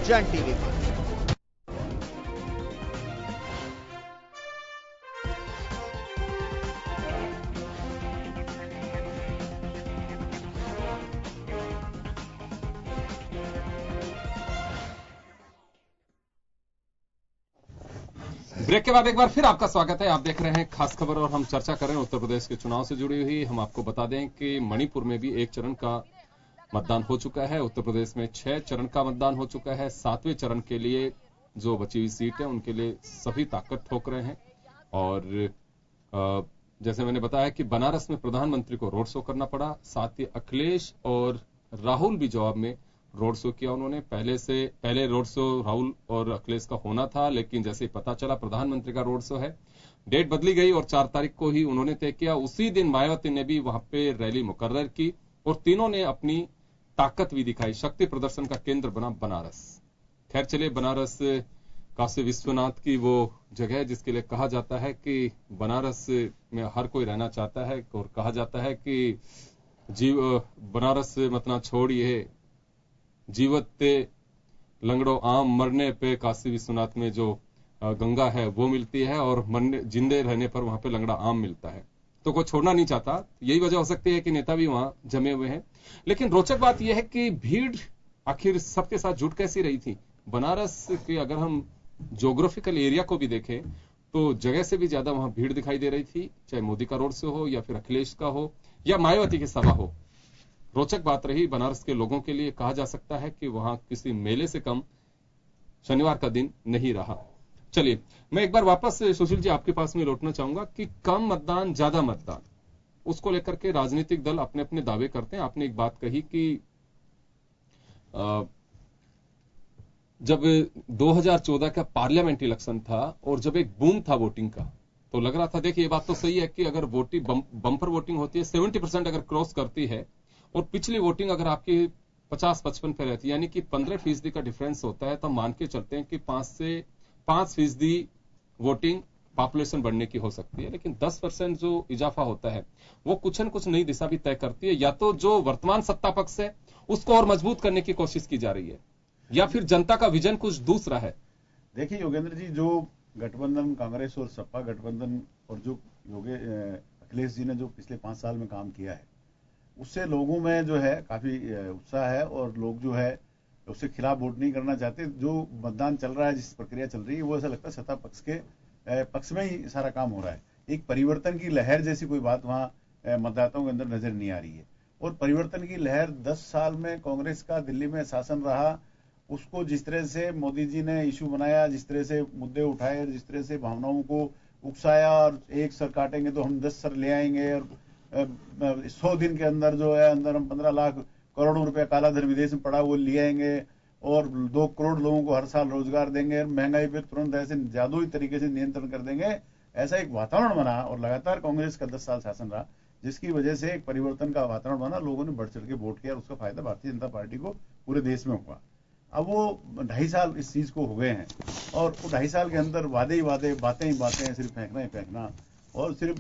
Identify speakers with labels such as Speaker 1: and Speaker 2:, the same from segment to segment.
Speaker 1: Jain TV पर।
Speaker 2: Break के बाद एक बार फिर आपका स्वागत है। आप देख रहे हैं खास खबर और हम चर्चा कर रहे हैं उत्तर प्रदेश के चुनाव से जुड़ी हुई। हम आपको बता दें कि मणिपुर में भी 1 चरण का मतदान हो चुका है। उत्तर प्रदेश में 6 चरण का मतदान हो चुका है। 7वें चरण के लिए जो बची हुई सीट है उनके लिए सभी ताकत ठोक रहे हैं। और जैसे मैंने बताया कि बनारस में प्रधानमंत्री को रोड शो करना पड़ा, साथ ही अखिलेश और राहुल भी जवाब में रोड शो किया उन्होंने। पहले रोड शो राहुल और अखिलेश का होना था, लेकिन जैसे ही पता चला प्रधानमंत्री का रोड शो है, डेट बदली गई और 4 तारीख को ही उन्होंने तय किया। उसी दिन मायावती ने भी वहां पे रैली मुकर्रर की और तीनों ने अपनी ताकत भी दिखाई। शक्ति प्रदर्शन का केंद्र बना बनारस। खैर चलिए, बनारस काशी विश्वनाथ की वो जगह है जिसके लिए कहा जाता है कि बनारस में हर कोई रहना चाहता है और कहा जाता है कि बनारस मतना छोड़िए जीवत ते लंगड़ो आम, मरने पे काशी विश्वनाथ में जो गंगा है वो मिलती है और मरने जिंदे रहने पर वहां पे लंगड़ा आम मिलता है। तो कोई छोड़ना नहीं चाहता। यही वजह हो सकती है कि नेता भी वहां जमे हुए हैं। लेकिन रोचक बात यह है कि भीड़ आखिर सबके साथ जुट कैसी रही थी। बनारस के अगर हम ज्योग्राफिकल एरिया को भी देखें तो जगह से भी ज्यादा वहां भीड़ दिखाई दे रही थी, चाहे मोदी का रोड शो हो या फिर अखिलेश का हो या मायावती की सभा हो। रोचक बात रही बनारस के लोगों के लिए। कहा जा सकता है कि वहां किसी मेले से कम शनिवार का दिन नहीं रहा। चलिए, मैं एक बार वापस सुशील जी आपके पास में लौटना चाहूंगा कि कम मतदान ज्यादा मतदान, उसको लेकर के राजनीतिक दल अपने अपने दावे करते हैं। आपने एक बात कही कि जब 2014 का पार्लियामेंट इलेक्शन था और जब एक बूम था वोटिंग का, तो लग रहा था, देखिए ये बात तो सही है कि अगर वोटिंग बम्पर वोटिंग होती है 70% अगर क्रॉस करती है और पिछली वोटिंग अगर आपकी 50-55 पे रहती है, यानी कि 15% का डिफरेंस होता है, तो मान के चलते हैं कि 5% वोटिंग पॉपुलेशन बढ़ने की हो सकती है। लेकिन 10% जो इजाफा होता है वो कुछ न कुछ नई दिशा भी तय करती है। या तो जो वर्तमान सत्ता पक्ष है उसको और मजबूत करने की कोशिश की जा रही है या फिर जनता का विजन कुछ दूसरा है।
Speaker 3: देखिए योगेंद्र जी, जो गठबंधन कांग्रेस और सपा गठबंधन और जो अखिलेश जी ने जो पिछले 5 साल में काम किया है, उससे लोगों में जो है काफी उत्साह है और लोग जो है उसके खिलाफ वोट नहीं करना चाहते। जो मतदान चल रहा है, जिस प्रक्रिया चल रही है, वो ऐसा लगता है सत्ता पक्ष के पक्ष में ही सारा काम हो रहा है। एक परिवर्तन की लहर जैसी कोई बात वहां मतदाताओं के अंदर नजर नहीं आ रही है। और परिवर्तन की लहर 10 साल में कांग्रेस का दिल्ली में शासन रहा, उसको जिस तरह से मोदी जी ने इशू बनाया, जिस तरह से मुद्दे उठाए, जिस तरह से भावनाओं को उकसाया और एक सर काटेंगे तो हम 10 सर ले आएंगे और 100 दिन के अंदर जो है अंदर हम 15 लाख करोड़ों रुपए काला धन विदेश में पड़ा वो ले आएंगे और 2 करोड़ लोगों को हर साल रोजगार देंगे, महंगाई पे तुरंत ऐसे जादुई तरीके से नियंत्रण कर देंगे। ऐसा एक वातावरण बना और लगातार कांग्रेस का 10 साल शासन रहा, जिसकी वजह से एक परिवर्तन का वातावरण बना। लोगों ने बढ़ चढ़ के वोट किया और उसका फायदा भारतीय जनता पार्टी को पूरे देश में हुआ। अब वो 2.5 साल इस चीज को हो गए हैं और वो 2.5 साल के अंदर वादे ही वादे, बातें ही बातें, सिर्फ फेंकना ही फेंकना और सिर्फ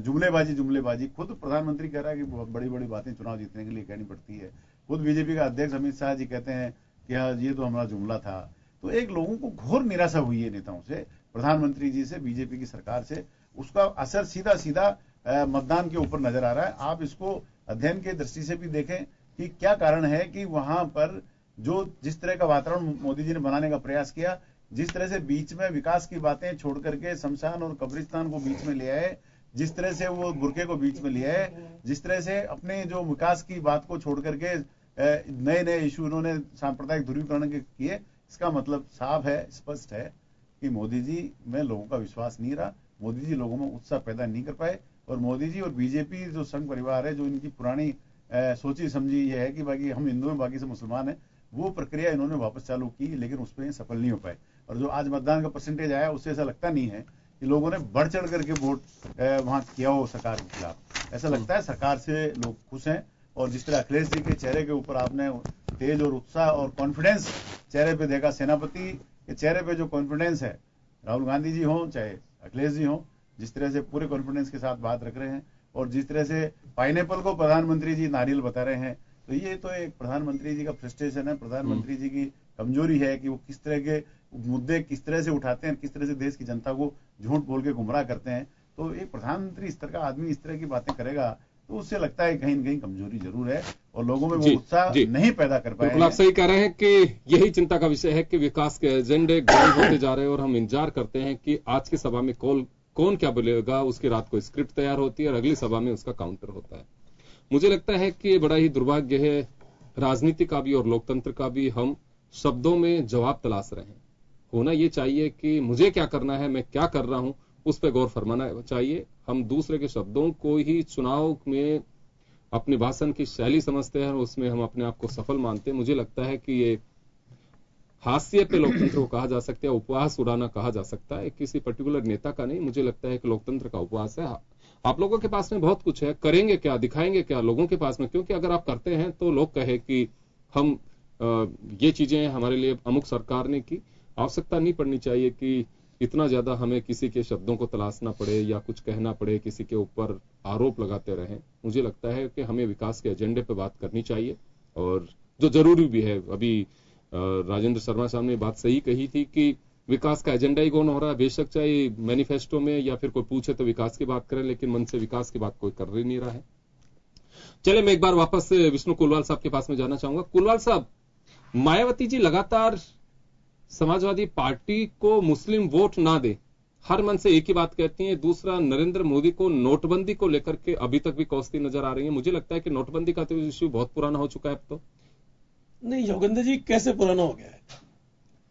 Speaker 3: जुमलेबाजी। खुद प्रधानमंत्री कह रहा है कि बड़ी बड़ी बातें चुनाव जीतने के लिए कहनी पड़ती है। खुद बीजेपी का अध्यक्ष अमित शाह जी कहते हैं कि हाँ ये तो हमारा जुमला था। तो एक लोगों को घोर निराशा हुई है नेताओं से, प्रधानमंत्री जी से, बीजेपी की सरकार से। उसका असर सीधा सीधा मतदान के ऊपर नजर आ रहा है। आप इसको अध्ययन की दृष्टि से भी देखें कि क्या कारण है कि वहां पर जो जिस तरह का वातावरण मोदी जी ने बनाने का प्रयास किया, जिस तरह से बीच में विकास की बातें छोड़ करके शमशान और कब्रिस्तान को बीच में ले आए, जिस तरह से वो बुरके को बीच में ले आए, जिस तरह से अपने जो विकास की बात को छोड़ करके नए नए इशू उन्होंने सांप्रदायिक ध्रुवीकरण के किए, इसका मतलब साफ है, स्पष्ट है कि मोदी जी में लोगों का विश्वास नहीं रहा। मोदी जी लोगों में उत्साह पैदा नहीं कर पाए और मोदी जी और बीजेपी जो संघ परिवार है, जो इनकी पुरानी सोची समझी ये है कि बाकी हम हिंदू हैं बाकी से मुसलमान हैं, वो प्रक्रिया इन्होंने वापस चालू की, लेकिन उसमें सफल नहीं हो पाए। और जो आज मतदान का परसेंटेज आया उससे ऐसा लगता नहीं है कि लोगों ने बढ़ चढ़ करके वोट वहां किया हो सरकार के खिलाफ। ऐसा लगता है सरकार से लोग खुश हैं। और जिस तरह अखिलेश जी के चेहरे के ऊपर आपने तेज और उत्साह और कॉन्फिडेंस चेहरे पे देखा, सेनापति के चेहरे पे जो कॉन्फिडेंस है, राहुल गांधी जी हो चाहे अखिलेश जी हो, जिस तरह से पूरे कॉन्फिडेंस के साथ बात रख रहे हैं और जिस तरह से पाइनएप्पल को प्रधानमंत्री जी नारियल बता रहे हैं, तो ये तो एक प्रधानमंत्री जी का फ्रस्ट्रेशन है, प्रधानमंत्री जी की कमजोरी है कि वो किस तरह के मुद्दे किस तरह से उठाते हैं, किस तरह से देश की जनता को झूठ बोल के गुमराह करते हैं। तो एक प्रधानमंत्री इस तरह का आदमी इस तरह की बातें करेगा तो उससे लगता है कहीं न कहीं कमजोरी जरूर है और लोगों में वो उत्साह नहीं पैदा कर पाए।
Speaker 2: बिल्कुल आप सही कह रहे हैं कि यही चिंता का विषय है कि विकास के एजेंडे गायब होते जा रहे हैं और हम इंतजार करते हैं कि आज की सभा में कौन क्या बोलेगा। उसकी रात को स्क्रिप्ट तैयार होती है और अगली सभा में उसका काउंटर होता है। मुझे लगता है कि ये बड़ा ही दुर्भाग्य है राजनीति का भी और लोकतंत्र का भी। हम शब्दों में जवाब तलाश रहे हैं। होना ये चाहिए कि मुझे क्या करना है, मैं क्या कर रहा हूं, उस पर गौर फरमाना चाहिए। हम दूसरे के शब्दों को ही चुनाव में अपने भाषण की शैली समझते हैं और उसमें हम अपने आप को सफल मानते हैं। मुझे लगता है कि ये हास्य पे लोकतंत्र को कहा जा सकता है, उपवास उड़ाना कहा जा सकता है, किसी पर्टिकुलर नेता का नहीं। मुझे लगता है कि लोकतंत्र का उपवास है। आप लोगों के पास में बहुत कुछ है, करेंगे क्या, दिखाएंगे क्या लोगों के पास में, क्योंकि अगर आप करते हैं तो लोग कहे कि हम ये चीजें हमारे लिए अमुक सरकार ने की। आवश्यकता नहीं पड़नी चाहिए कि इतना ज्यादा हमें किसी के शब्दों को तलाशना पड़े या कुछ कहना पड़े, किसी के ऊपर आरोप लगाते रहें। मुझे लगता है कि हमें विकास के एजेंडे पे बात करनी चाहिए और जो जरूरी भी है। अभी राजेंद्र शर्मा साहब ने बात सही कही थी कि विकास का एजेंडा ही कौन हो रहा है। बेशक चाहे मैनिफेस्टो में या फिर कोई पूछे तो विकास की बात करें, लेकिन मन से विकास की बात कोई कर ही नहीं रहा है। चले मैं एक बार वापस विष्णु कुलवाल साहब के पास में जाना चाहूंगा। कुलवाल साहब, मायावती जी लगातार समाजवादी पार्टी को मुस्लिम वोट ना दे, हर मन से एक ही बात कहती हैं। दूसरा, नरेंद्र मोदी को नोटबंदी को लेकर के अभी तक भी कोसती नजर आ रही है। मुझे लगता है कि नोटबंदी का तो इश्यू बहुत पुराना हो चुका है अब तो।
Speaker 1: नहीं योगेंद्र जी, कैसे पुराना हो गया है?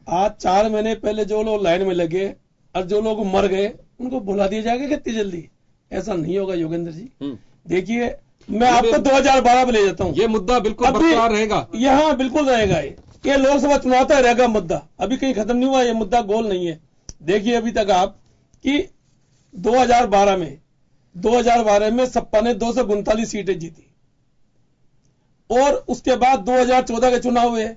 Speaker 1: आज 4 महीने पहले जो लोग लाइन में लगे और जो लोग मर गए उनको भुला दिया जाएगा कितनी जल्दी? ऐसा नहीं होगा योगेंद्र जी। देखिए, मैं आपको 2012 में ले जाता हूँ।
Speaker 2: ये मुद्दा बिल्कुल बरकरार रहेगा।
Speaker 1: यहाँ बिल्कुल रहेगा। ये लोकसभा चुनाव तक रहेगा मुद्दा, अभी कहीं खत्म नहीं हुआ। ये मुद्दा गोल नहीं है। देखिए अभी तक आप कि 2012 में सपा ने 239 सीटें जीती और उसके बाद 2014 के चुनाव हुए।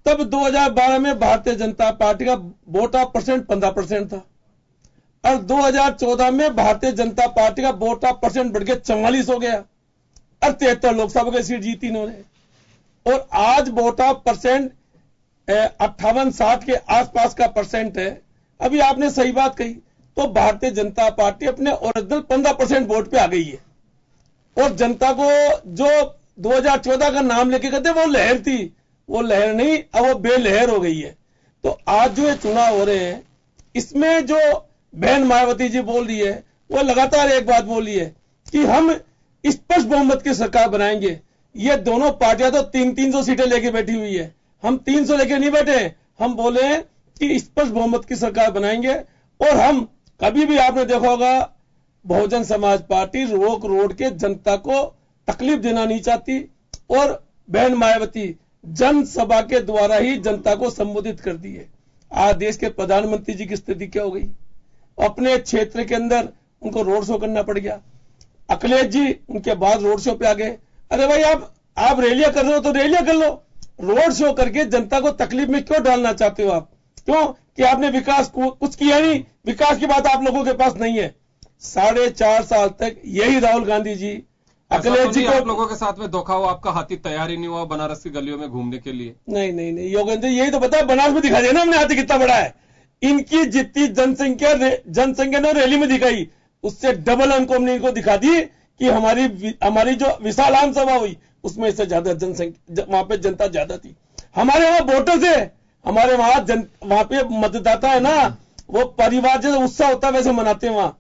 Speaker 1: तब 2012 में भारतीय जनता पार्टी का वोट ऑफ परसेंट 15% था और 2014 में भारतीय जनता पार्टी का वोट ऑफ परसेंट बढ़ के 44 हो गया और 73 लोकसभा की सीट जीती इन्होंने। और आज वोट ऑफ परसेंट 58-60 के आसपास का परसेंट है। अभी आपने सही बात कही, तो भारतीय जनता पार्टी अपने ओरिजिनल 15% वोट पे आ गई है और जनता को जो 2014 का नाम लेके कहते वो लहर थी, वो लहर नहीं, अब वो बेलहर हो गई है। तो आज जो ये चुनाव हो रहे हैं, इसमें जो बहन मायावती जी बोल रही है, वो लगातार एक बात बोल रही है कि हम स्पष्ट बहुमत की सरकार बनाएंगे। ये दोनों पार्टियां तो 300 सीटें लेके बैठी हुई है, हम 300 लेके नहीं बैठे। हम बोले कि स्पष्ट बहुमत की सरकार बनाएंगे और हम कभी भी, आपने देखा होगा, बहुजन समाज पार्टी रोक रोड के जनता को तकलीफ देना नहीं चाहती और बहन मायावती जनसभा के द्वारा ही जनता को संबोधित करती है। आज देश के प्रधानमंत्री जी की स्थिति क्या हो गई? अपने क्षेत्र के अंदर उनको रोड शो करना पड़ गया। अखिलेश जी उनके बाद रोड शो पे आ गए। अरे भाई, आप रैलियां कर रहे हो तो रैलियां कर लो, रोड शो करके जनता को तकलीफ में क्यों डालना चाहते हो आप? क्यों कि आपने विकास कुछ किया नहीं, विकास की बात आप लोगों के पास नहीं है। 4.5 साल तक यही राहुल गांधी जी, अखिलेश जी को,
Speaker 2: आप लोगों के साथ में धोखा हुआ, आपका हाथी तैयार ही नहीं हुआ बनारस की गलियों में घूमने के लिए।
Speaker 1: नहीं योगेंद्र, यही तो बताया, बनारस में दिखा दिया ना हमने हाथी कितना बड़ा है। इनकी जितनी जनसंख्या ने रैली में दिखाई, उससे डबल हमको हमने इनको दिखा दी कि हमारी जो विशाल आम सभा हुई उसमें इससे ज्यादा जनसंख्या, वहां पे जनता ज्यादा थी। हमारे वहां वोटर्स है, हमारे वहां पे मतदाता है ना, वो परिवार जैसे उत्साह होता है वैसे मनाते हैं वहां।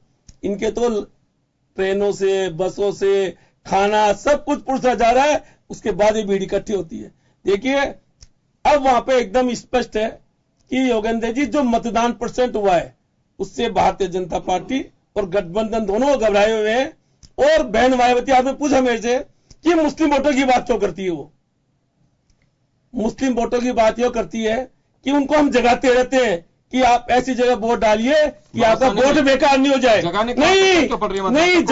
Speaker 1: इनके तो ट्रेनों से, बसों से खाना सब कुछ पूछा जा रहा है, उसके बाद ये भीड़ इकट्ठी होती है। देखिए अब वहां पे एकदम स्पष्ट है कि योगेंद्र जी, जो मतदान परसेंट हुआ है उससे भारतीय जनता पार्टी और गठबंधन दोनों घबराए हुए हैं। और बहन मायावती, आपने पूछा मेरे से कि मुस्लिम वोटों की बात क्यों करती है? वो मुस्लिम वोटों की बात क्यों करती है कि उनको हम जगाते रहते हैं कि आप ऐसी जगह वोट डालिए कि आपका वोट बेकार नहीं हो जाए। नहीं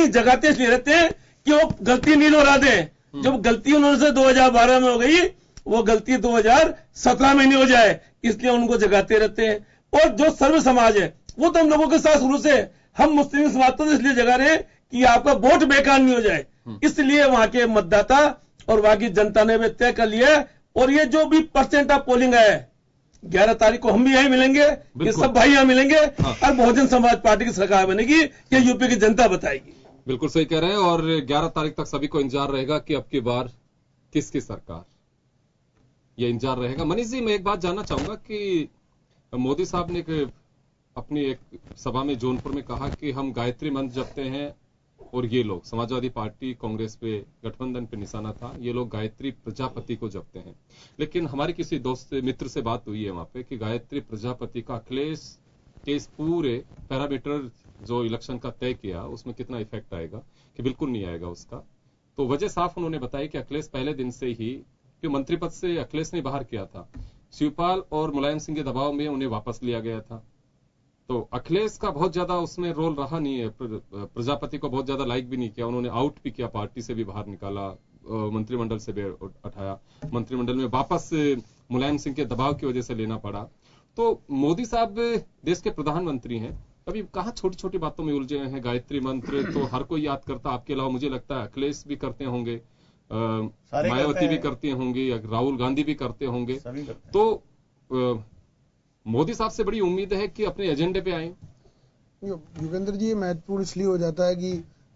Speaker 1: जगाते इसलिए रहते हैं कि वो गलती नहीं दोहरा दें। जब गलती उन्होंने से 2012 में हो गई, वो गलती 2017 में नहीं हो जाए, इसलिए उनको जगाते रहते हैं। और जो सर्व समाज है वो तो हम लोगों के साथ शुरू से, हम मुस्लिम समाज तो इसलिए जगा रहे हैं कि आपका वोट बेकार नहीं हो जाए। इसलिए वहां के मतदाता और वहां की जनता ने भी तय कर लिया और ये जो भी परसेंट ऑफ पोलिंग है 11 तारीख को हम भी यहीं मिलेंगे, ये सब भाई यहां मिलेंगे और बहुजन समाज पार्टी की सरकार बनेगी, ये यूपी की जनता बताएगी।
Speaker 2: बिल्कुल सही कह रहे हैं। और 11 तारीख तक सभी को इंतजार रहेगा कि अब की बार किसकी सरकार, ये इंतजार रहेगा। मनीष जी, मैं एक बात जानना चाहूंगा कि मोदी साहब ने अपनी एक सभा में जौनपुर में कहा कि हम गायत्री मंत्र जपते हैं और ये लोग समाजवादी पार्टी कांग्रेस पे गठबंधन पे निशाना था, ये लोग गायत्री प्रजापति को जपते हैं। लेकिन हमारे किसी दोस्त मित्र से बात हुई है वहां पे कि गायत्री प्रजापति का अखिलेश के इस पूरे पैरामीटर जो इलेक्शन का तय किया उसमें कितना इफेक्ट आएगा, कि बिल्कुल नहीं आएगा उसका। तो वजह साफ उन्होंने बताई कि अखिलेश पहले दिन से ही, कि मंत्री पद से अखिलेश ने बाहर किया था, शिवपाल और मुलायम सिंह के दबाव में उन्हें वापस लिया गया था। तो अखिलेश का बहुत ज्यादा उसमें रोल रहा नहीं है, प्रजापति को बहुत ज्यादा लाइक भी नहीं किया, उन्होंने आउट भी किया, पार्टी से भी बाहर निकाला, मंत्रिमंडल से भी उठाया, मंत्रिमंडल में वापस मुलायम सिंह के दबाव की वजह से लेना पड़ा। तो मोदी साहब देश के प्रधानमंत्री हैं, अभी कहां छोटी छोटी बातों में उलझे हैं। गायत्री मंत्र तो हर कोई याद करता, आपके अलावा मुझे लगता है अखिलेश भी करते होंगे, मायावती भी करती होंगी, राहुल गांधी भी करते होंगे। तो मोदी साहब से बड़ी उम्मीद है कि अपने एजेंडे पे आए।
Speaker 4: युगेंद्र जी, ये महत्वपूर्ण इसलिए हो जाता है कि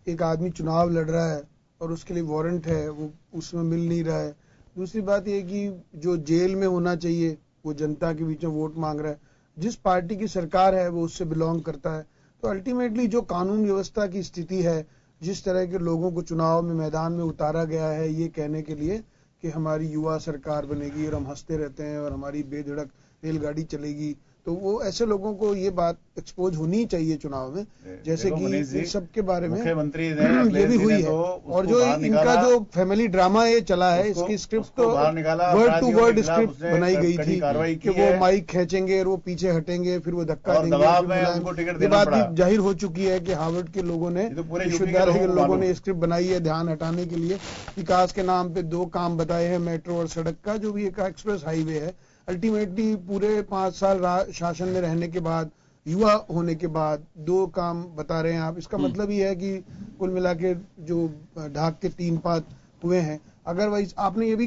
Speaker 4: एक आदमी चुनाव लड़ रहा है और उसके लिए वारंट है, वो उसमें मिल नहीं रहा है। दूसरी बात ये कि जो जेल में होना चाहिए वो जनता के बीच में वोट मांग रहा है, जिस पार्टी की सरकार है वो उससे बिलोंग करता है। तो अल्टीमेटली जो कानून व्यवस्था की स्थिति है, जिस तरह के लोगों को चुनाव में मैदान में उतारा गया है ये कहने के लिए कि हमारी युवा सरकार बनेगी और हम हंसते रहते हैं और हमारी बेधड़क रेलगाड़ी चलेगी, तो वो ऐसे लोगों को ये बात एक्सपोज होनी चाहिए चुनाव में, जैसे कि इन सब के बारे में
Speaker 3: मुख्यमंत्री
Speaker 4: ये भी हुई है। और जो इनका जो फैमिली ड्रामा ये चला है, इसकी स्क्रिप्ट तो वर्ड टू वर्ड स्क्रिप्ट बनाई गई थी कि वो माइक खींचेंगे और वो पीछे हटेंगे, फिर वो धक्का देंगे। ये बात भी जाहिर हो चुकी है कि हार्वर्ड के लोगों ने, विश्वविद्यालय के लोगों ने स्क्रिप्ट बनाई है ध्यान हटाने के लिए। विकास के नाम पे 2 काम बताए हैं, मेट्रो और सड़क का, जो भी एक एक्सप्रेस हाईवे है। अल्टीमेटली पूरे 5 साल शासन में रहने के बाद, युवा होने के बाद 2 काम बता रहे हैं आप। इसका मतलब ही है कि कुल मिला के जो ढाक के 3 पात हुए हैं। अगर आपने ये भी